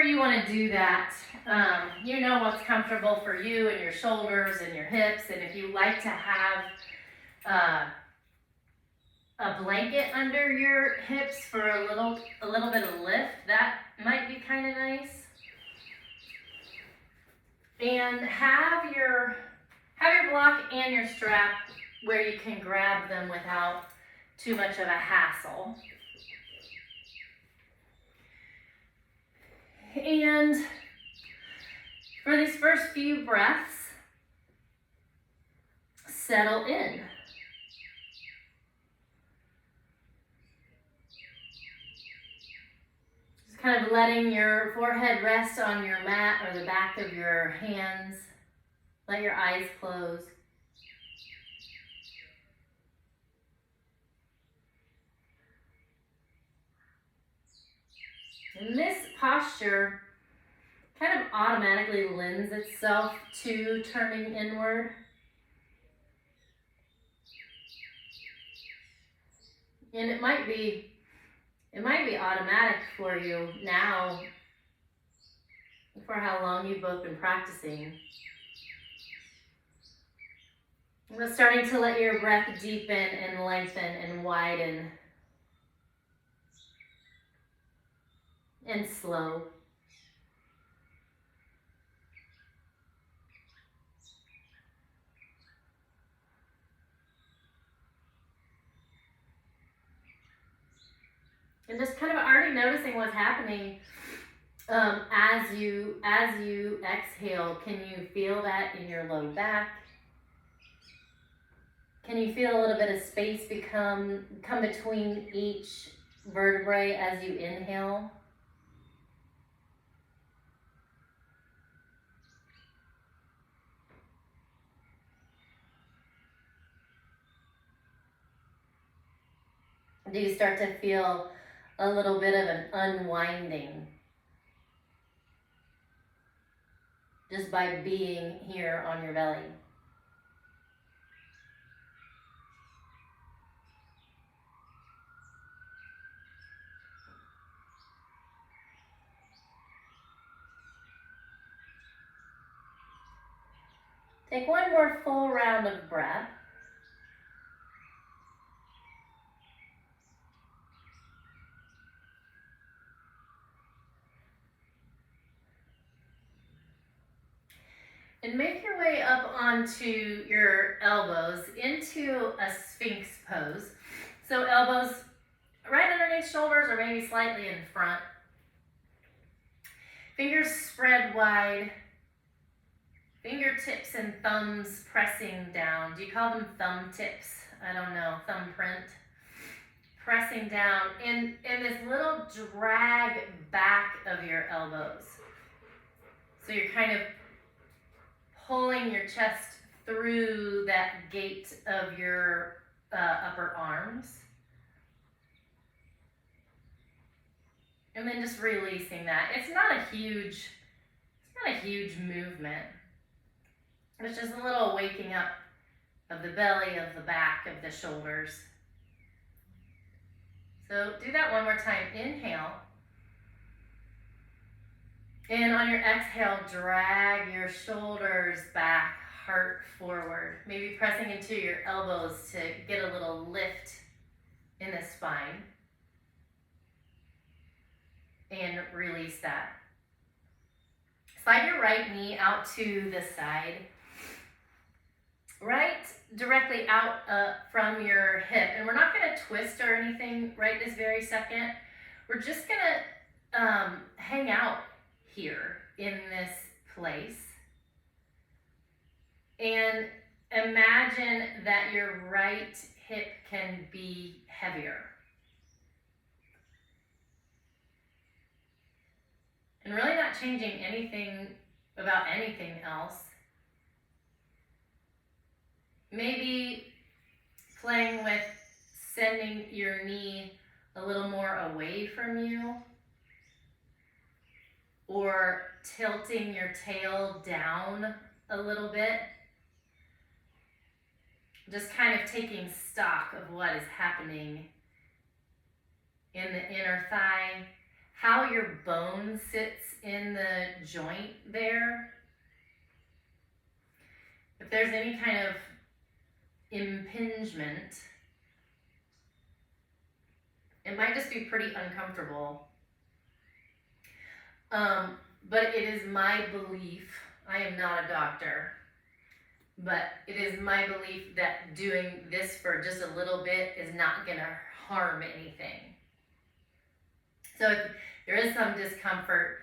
you want to do that, you know what's comfortable for you and your shoulders and your hips. And if you like to have a blanket under your hips for a little bit of lift, that might be kind of nice. And have your block and your strap where you can grab them without too much of a hassle. And for these first few breaths, settle in. Just kind of letting your forehead rest on your mat or the back of your hands. Let your eyes close. And this posture kind of automatically lends itself to turning inward. And it might be automatic for you now, for how long you've both been practicing. But starting to let your breath deepen and lengthen and widen and slow. And just kind of already noticing what's happening as you exhale. Can you feel that in your low back? Can you feel a little bit of space come between each vertebrae as you inhale? Do you start to feel a little bit of an unwinding just by being here on your belly? Take one more full round of breath. And make your way up onto your elbows into a Sphinx pose. So elbows right underneath shoulders or maybe slightly in front. Fingers spread wide. Fingertips and thumbs pressing down. Do you call them thumb tips? I don't know, thumbprint. Pressing down in this little drag back of your elbows. So you're kind of pulling your chest through that gate of your upper arms. And then just releasing that. It's not a huge movement. It's just a little waking up of the belly, of the back, of the shoulders. So do that one more time. Inhale. And on your exhale, drag your shoulders back, heart forward. Maybe pressing into your elbows to get a little lift in the spine. And release that. Slide your right knee out to the side. Right directly out from your hip. And we're not going to twist or anything right this very second. We're just going to hang out here in this place. And imagine that your right hip can be heavier. And really not changing anything about anything else. Maybe playing with sending your knee a little more away from you, or tilting your tail down a little bit. Just kind of taking stock of what is happening in the inner thigh. how your bone sits in the joint there. If there's any kind of impingement, it might just be pretty uncomfortable. But it is my belief, I am not a doctor, but it is my belief that doing this for just a little bit is not gonna harm anything. So if there is some discomfort,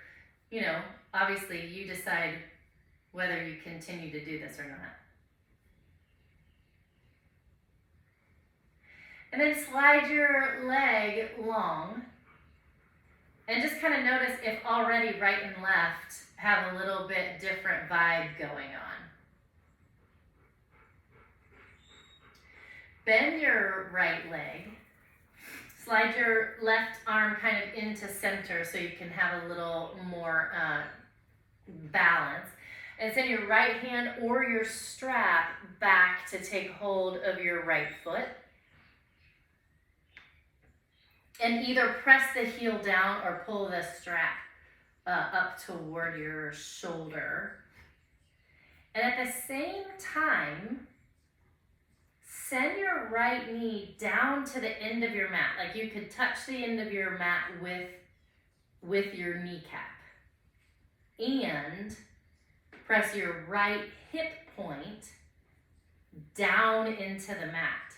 you know, obviously you decide whether you continue to do this or not. And then slide your leg long and just kind of notice if already right and left have a little bit different vibe going on. Bend your right leg. Slide your left arm kind of into center so you can have a little more balance. And send your right hand or your strap back to take hold of your right foot. And either press the heel down or pull the strap up toward your shoulder. And at the same time, send your right knee down to the end of your mat. Like you could touch the end of your mat with your kneecap. And press your right hip point down into the mat.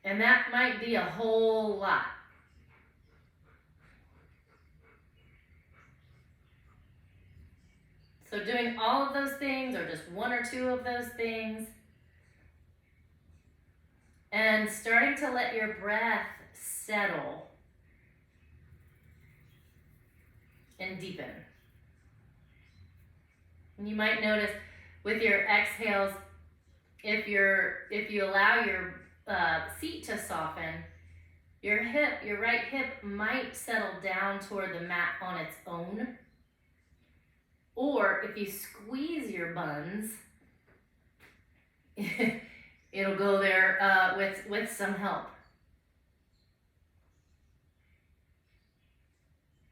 And that might be a whole lot. So doing all of those things or just one or two of those things. And starting to let your breath settle and deepen. And you might notice with your exhales, if you allow your seat to soften, your right hip might settle down toward the mat on its own. Or if you squeeze your buns, it'll go there with some help.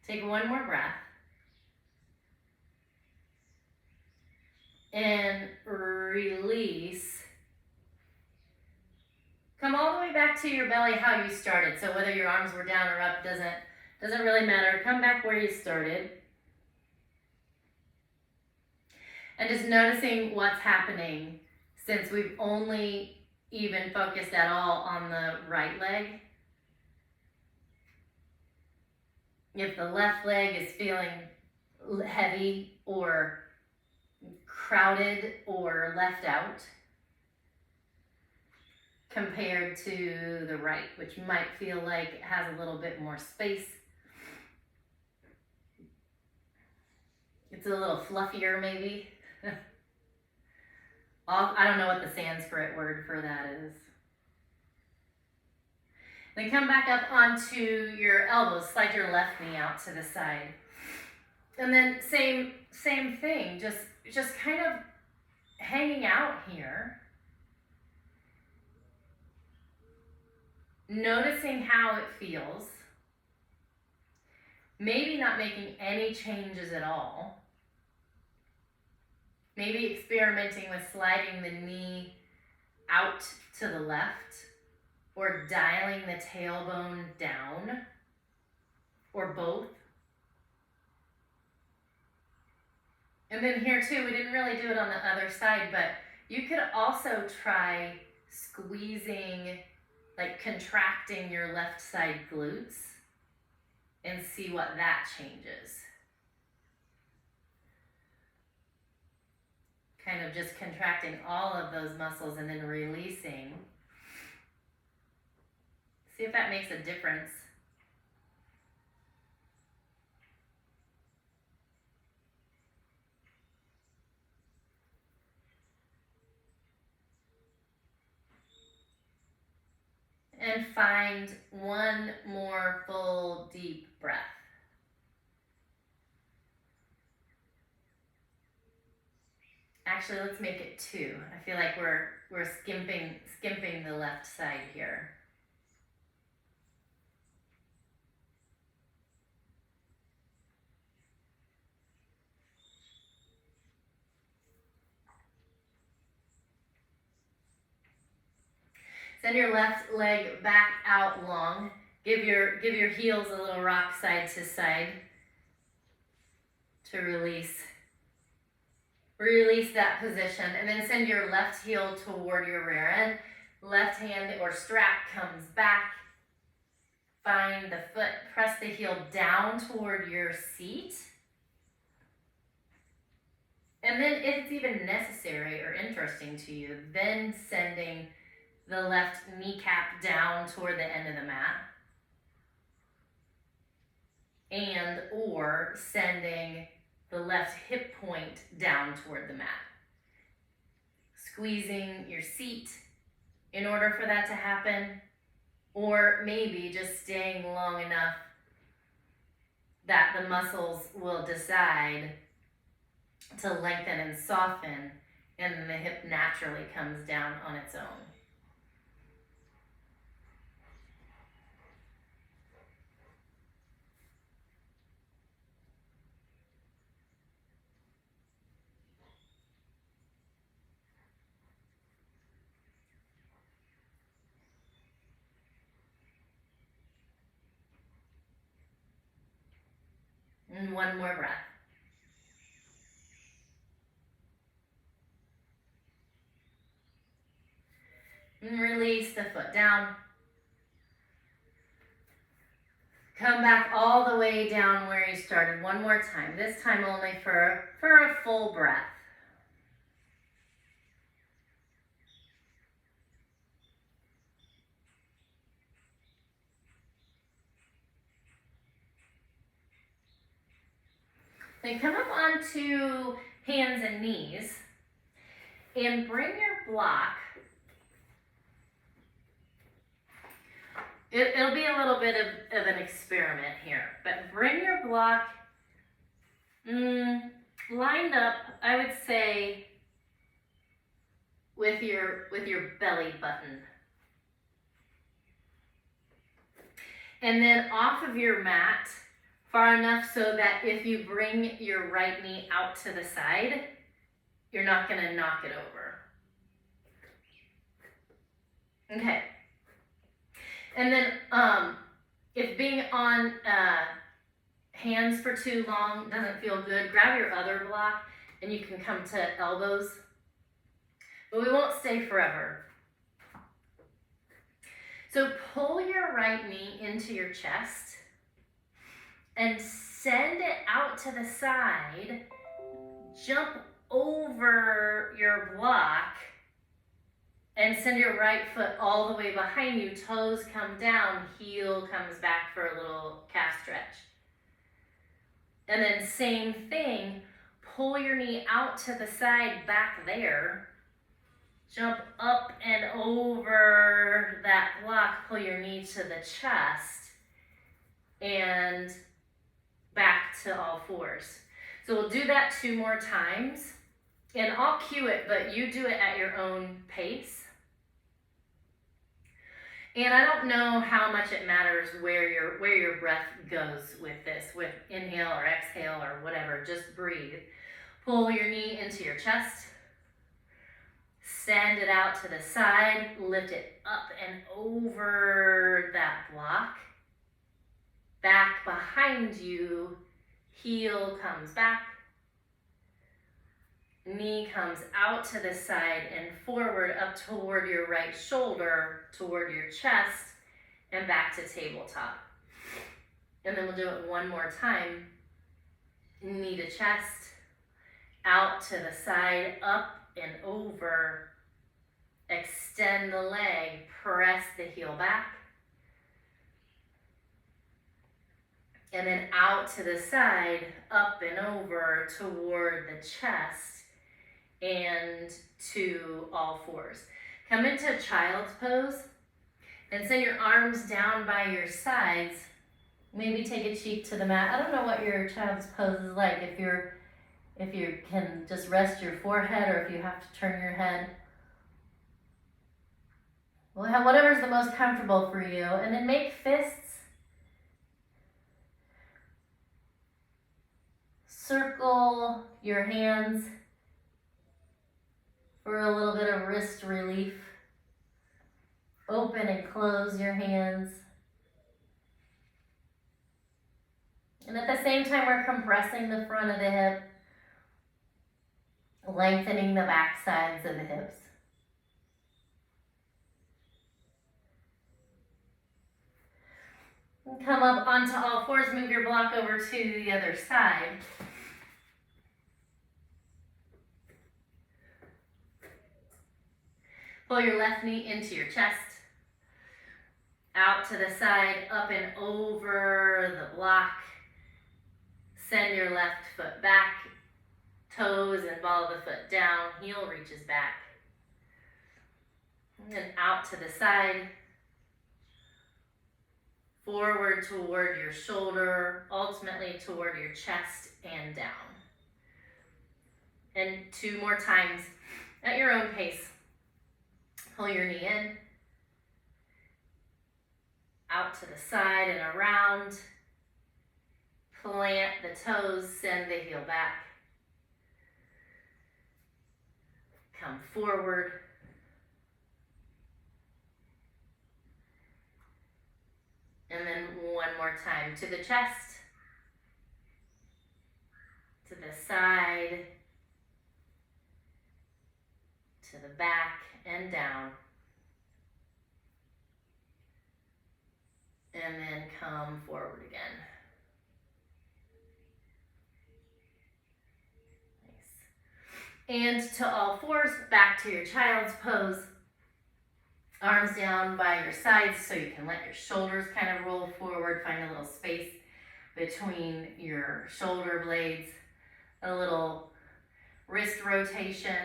Take one more breath. And release. Come all the way back to your belly how you started. So whether your arms were down or up doesn't really matter. Come back where you started. And just noticing what's happening since we've only even focused at all on the right leg. If the left leg is feeling heavy or crowded or left out compared to the right, which might feel like it has a little bit more space. It's a little fluffier maybe. I don't know what the Sanskrit word for that is. Then come back up onto your elbows, slide your left knee out to the side. And then same thing, just kind of hanging out here. Noticing how it feels. Maybe not making any changes at all. Maybe experimenting with sliding the knee out to the left or dialing the tailbone down or both. And then here too, we didn't really do it on the other side, but you could also try squeezing, like contracting your left side glutes and see what that changes. Kind of just contracting all of those muscles and then releasing. See if that makes a difference. And find one more full deep breath. Actually, let's make it two. I feel like we're skimping the left side here. Send your left leg back out long. Give your heels a little rock side to side to release. Release that position, and then send your left heel toward your rear end. Left hand or strap comes back. Find the foot, press the heel down toward your seat. And then if it's even necessary or interesting to you, then sending the left kneecap down toward the end of the mat. And or sending the left hip point down toward the mat. Squeezing your seat in order for that to happen, or maybe just staying long enough that the muscles will decide to lengthen and soften, and then the hip naturally comes down on its own. And one more breath. And release the foot down. Come back all the way down where you started one more time. This time only for a full breath. Then come up onto hands and knees and bring your block. It'll be a little bit of an experiment here, but bring your block lined up, I would say, with your belly button. And then off of your mat, far enough so that if you bring your right knee out to the side, you're not going to knock it over. Okay. And then if being on hands for too long doesn't feel good, grab your other block and you can come to elbows. But we won't stay forever. So pull your right knee into your chest and send it out to the side. Jump over your block and send your right foot all the way behind you. Toes come down, heel comes back for a little calf stretch. And then same thing, pull your knee out to the side back there. Jump up and over that block, pull your knee to the chest, and back to all fours. So we'll do that 2 more times, and I'll cue it, but you do it at your own pace. And I don't know how much it matters where your breath goes with this, with inhale or exhale or whatever, just breathe. Pull your knee into your chest. Send it out to the side, lift it up and over that block. Back behind you, heel comes back. Knee comes out to the side and forward up toward your right shoulder, toward your chest, and back to tabletop. And then we'll do it 1 more time. Knee to chest, out to the side, up and over. Extend the leg, press the heel back. And then out to the side, up and over toward the chest and to all fours. Come into child's pose and send your arms down by your sides. Maybe take a cheek to the mat. I don't know what your child's pose is like, if you can just rest your forehead or if you have to turn your head. Well, whatever's the most comfortable for you. And then make fists. Circle your hands for a little bit of wrist relief. Open and close your hands. And at the same time, we're compressing the front of the hip, lengthening the back sides of the hips. And come up onto all fours, move your block over to the other side. Pull your left knee into your chest, out to the side, up and over the block. Send your left foot back, toes and ball of the foot down, heel reaches back. And then out to the side, forward toward your shoulder, ultimately toward your chest and down. And 2 more times at your own pace. Pull your knee in, out to the side and around. Plant the toes, send the heel back. Come forward. And then one more time to the chest, to the side, to the back and down. And then come forward again. And to all fours, back to your child's pose. Arms down by your sides so you can let your shoulders kind of roll forward. Find a little space between your shoulder blades. A little wrist rotation.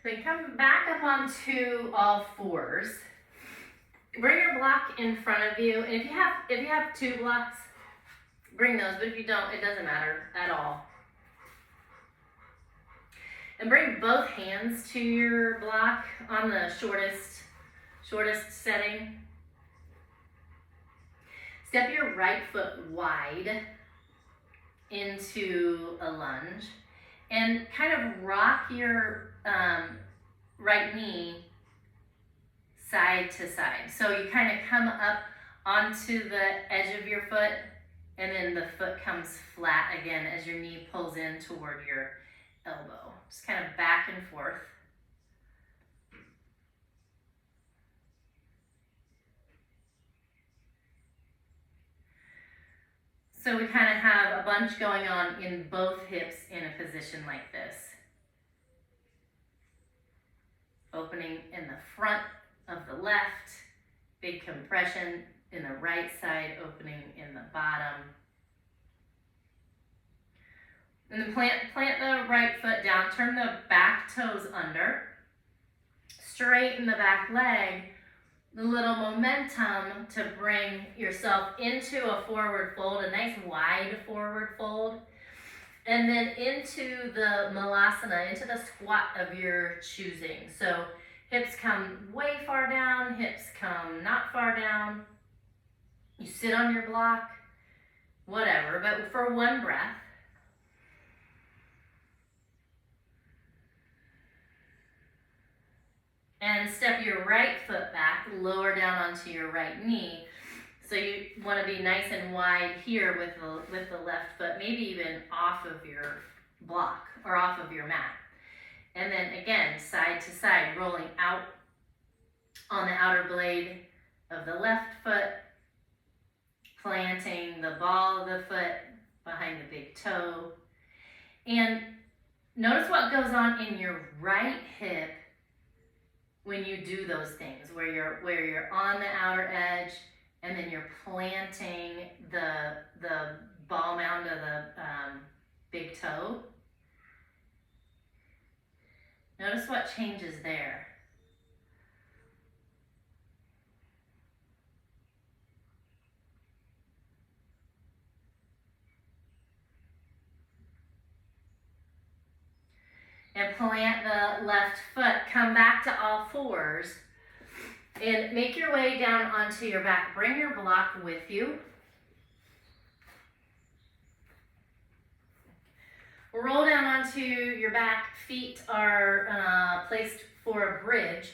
Then come back up onto all fours. Bring your block in front of you, and if you have 2 blocks, bring those, but if you don't, it doesn't matter at all. And bring both hands to your block on the shortest setting. Step your right foot wide into a lunge and kind of rock your right knee side to side. So you kind of come up onto the edge of your foot, and then the foot comes flat again as your knee pulls in toward your elbow. Just kind of back and forth. So we kind of have a bunch going on in both hips in a position like this. Opening in the front of the left, big compression in the right side, opening in the bottom. And then plant the right foot down, turn the back toes under, straighten the back leg, the little momentum to bring yourself into a forward fold, a nice wide forward fold, and then into the malasana, into the squat of your choosing. So hips come way far down, hips come not far down. You sit on your block, whatever, but for one breath. And step your right foot back, lower down onto your right knee. So you want to be nice and wide here with the left foot, maybe even off of your block or off of your mat. And then again, side to side, rolling out on the outer blade of the left foot, planting the ball of the foot behind the big toe. And notice what goes on in your right hip when you do those things, where you're on the outer edge and then you're planting the ball mound of the big toe. Notice what changes there. And plant the left foot, come back to all fours. And make your way down onto your back. Bring your block with you. Roll down onto your back. Feet are placed for a bridge.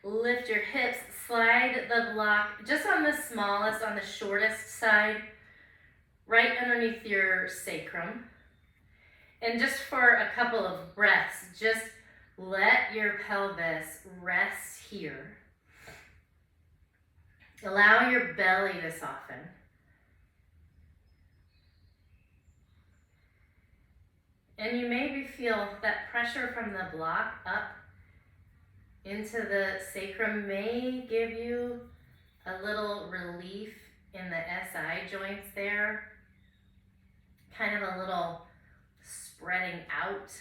Lift your hips. Slide the block just on the smallest, on the shortest side, right underneath your sacrum. And just for a couple of breaths, just let your pelvis rest here. Allow your belly to soften. And you maybe feel that pressure from the block up into the sacrum may give you a little relief in the SI joints there. Kind of a little spreading out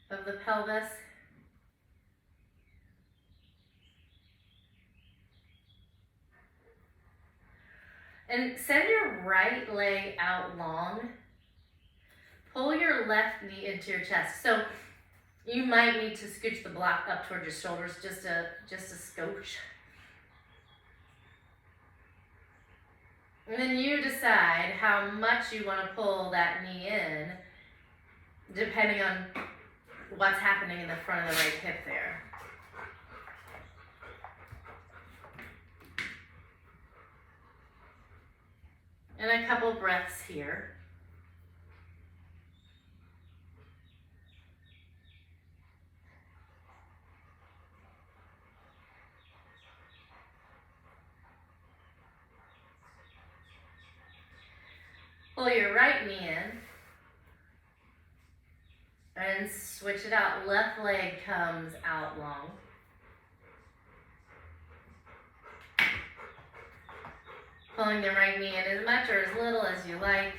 of the pelvis. And send your right leg out long. Pull your left knee into your chest. So you might need to scooch the block up towards your shoulders, just a scotch. And then you decide how much you want to pull that knee in, depending on what's happening in the front of the right hip there. And a couple breaths here. Pull your right knee in and switch it out. Left leg comes out long. Pulling the right knee in as much or as little as you like.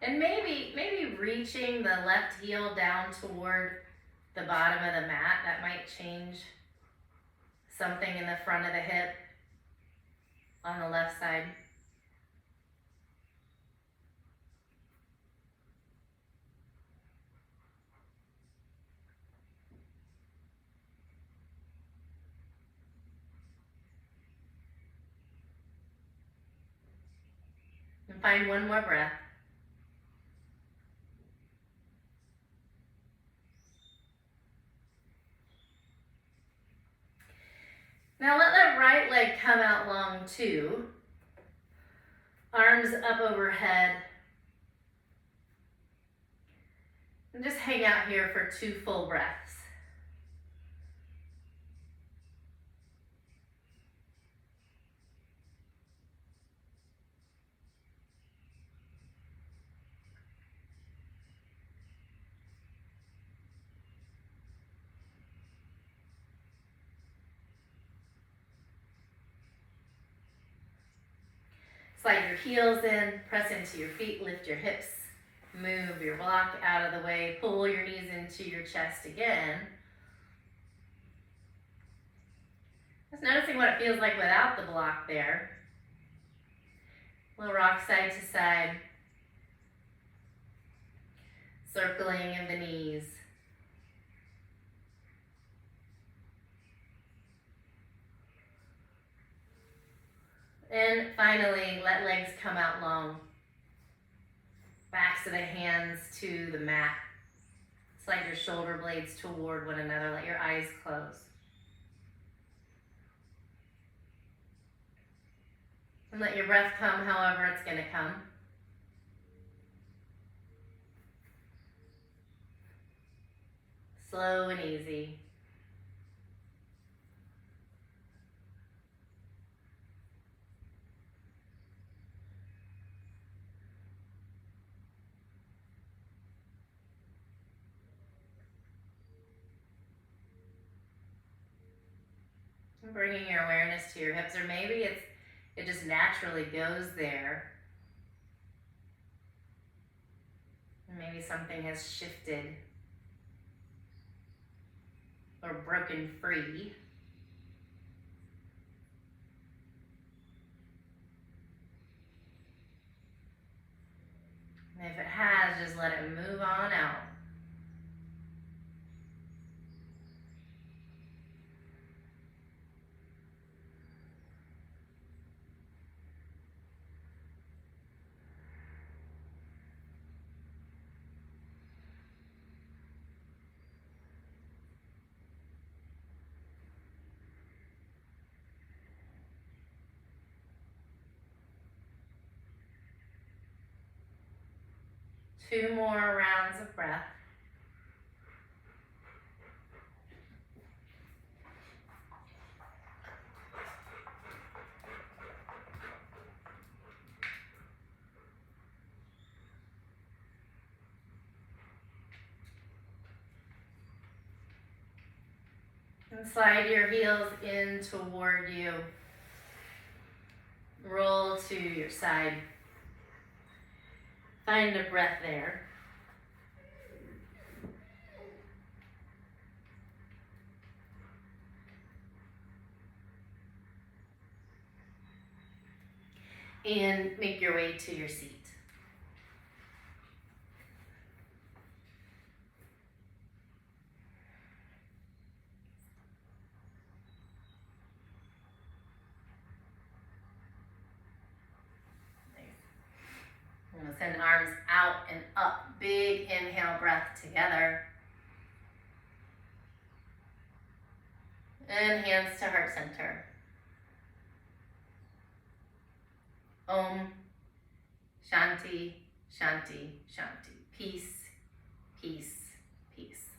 And maybe reaching the left heel down toward the bottom of the mat. That might change something in the front of the hip on the left side. And find one more breath. Now let that right leg come out long too. Arms up overhead. And just hang out here for 2 full breaths. Slide your heels in, press into your feet, lift your hips, move your block out of the way, pull your knees into your chest again. Just noticing what it feels like without the block there. Little rock side to side, circling of the knees. And finally, let legs come out long. Backs of the hands to the mat. Slide your shoulder blades toward one another. Let your eyes close. And let your breath come however it's going to come. Slow and easy. Bringing your awareness to your hips, or maybe it just naturally goes there. Maybe something has shifted or broken free. And if it has, just let it move on out. 2 more rounds of breath. And slide your heels in toward you. Roll to your side. Find a breath there. And make your way to your seat. I'm going to send arms out and up. Big inhale, breath together. And hands to heart center. Om Shanti, Shanti, Shanti. Peace, peace, peace.